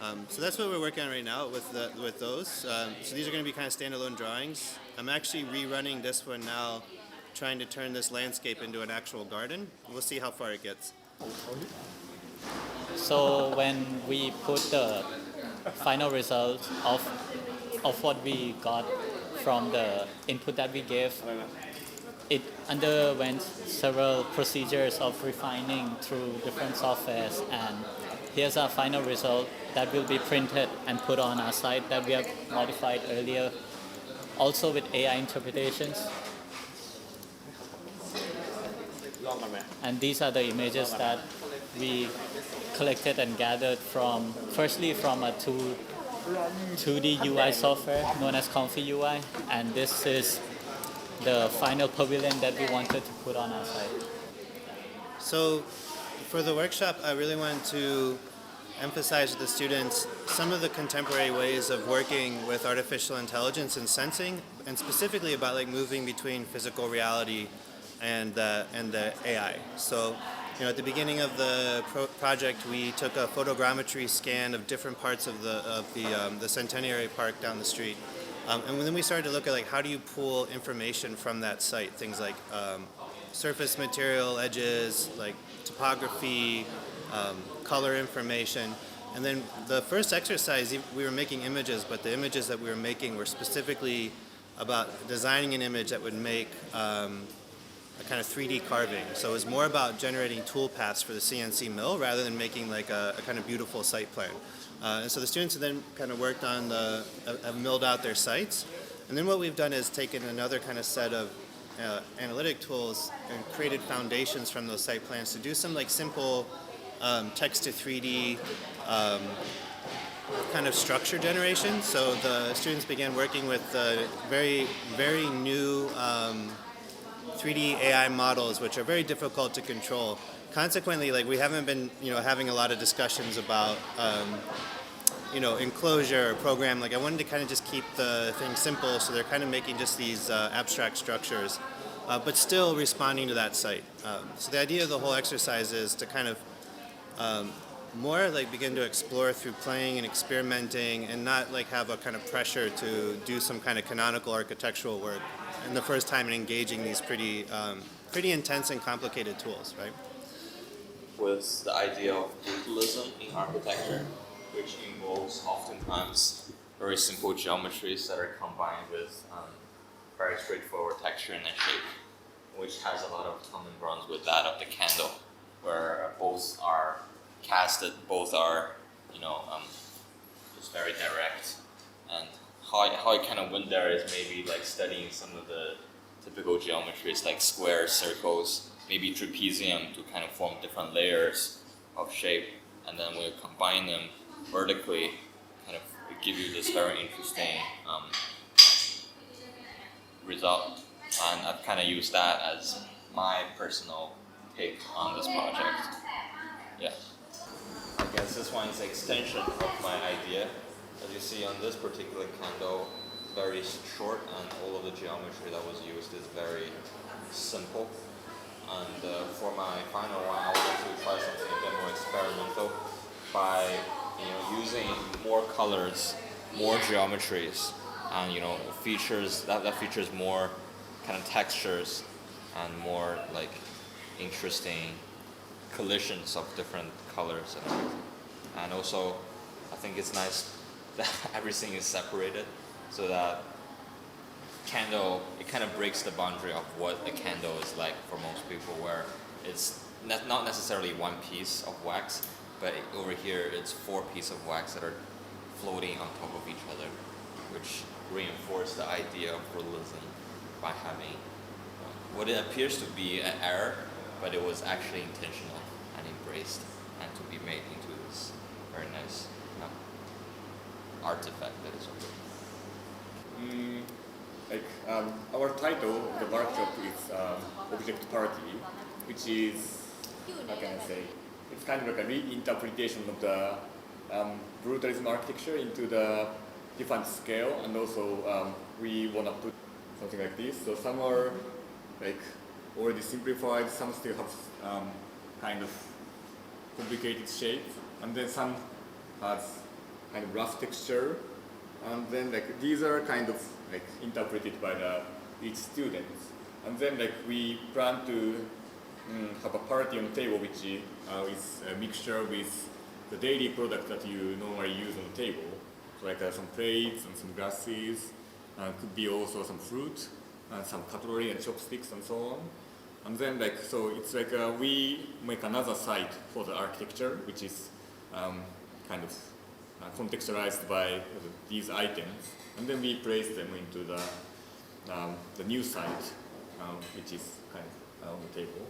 So that's what we're working on right now with those. So these are going to be kind of standalone drawings. I'm actually rerunning this one now, trying to turn this landscape into an actual garden. We'll see how far it gets. So when we put the final result of what we got from the input that we gave, it underwent several procedures of refining through different softwares, and here's our final result that will be printed and put on our site that we have modified earlier, also with AI interpretations. And these are the images that we collected and gathered from, firstly from a 2D UI software known as ComfyUI, and this is the final pavilion that we wanted to put on our site. So for the workshop, I really wanted to emphasize with the students some of the contemporary ways of working with artificial intelligence and sensing, and specifically about like moving between physical reality and the AI. So, at the beginning of the project, we took a photogrammetry scan of different parts of the Centenary Park down the street, and then we started to look at like how do you pull information from that site, things like surface material, edges, like topography, color information. And then the first exercise, we were making images, but the images that we were making were specifically about designing an image that would make a kind of 3D carving. So it was more about generating tool paths for the CNC mill rather than making like a kind of beautiful site plan. And so the students have then kind of worked on have milled out their sites. And then what we've done is taken another kind of set of analytic tools and created foundations from those site plans to do some like simple text to 3D kind of structure generation. So the students began working with very, very new 3D AI models, which are very difficult to control. Consequently, like we haven't been, having a lot of discussions about, enclosure or program. Like I wanted to kind of just keep the thing simple, so they're kind of making just these abstract structures, but still responding to that site. So the idea of the whole exercise is to kind of more like begin to explore through playing and experimenting, and not like have a kind of pressure to do some kind of canonical architectural work in the first time in engaging these pretty intense and complicated tools, right? With the idea of brutalism in architecture, which involves oftentimes very simple geometries that are combined with very straightforward texture and shape, which has a lot of common grounds with that of the candle, where both are casted, both are, just very direct. And how I kind of went there is maybe like studying some of the typical geometries like squares, circles, maybe trapezium to kind of form different layers of shape, and then we combine them vertically, kind of give you this very interesting result. And I've kind of used that as my personal take on this project. Yeah. I guess this one is an extension of my idea. As you see on this particular candle, it's very short, and all of the geometry that was used is very simple. And for my final one, I wanted to try something a bit more experimental by using more colors, more geometries, and features that features more kind of textures and more like interesting collisions of different colors and everything. And also, I think it's nice that everything is separated, so that candle, it kind of breaks the boundary of what a candle is like for most people, where it's not necessarily one piece of wax, but over here it's 4 pieces of wax that are floating on top of each other, which reinforce the idea of realism by having what it appears to be an error, but it was actually intentional and embraced, and to be made into this very nice artifact that is over. Our title of the workshop is Object Party, which is, how can I say, it's kind of like a reinterpretation of the brutalism architecture into the different scale, and also we want to put something like this. So some are like already simplified, some still have kind of complicated shapes, and then some has kind of rough texture, and then like these are kind of like interpreted by each student, and then like we plan to have a party on the table which is a mixture with the daily product that you normally use on the table, so like some plates and some glasses, could be also some fruit and some cutlery and chopsticks and so on. And then like, so it's like we make another site for the architecture, which is kind of contextualized by these items, and then we place them into the new site, which is kind of on the table.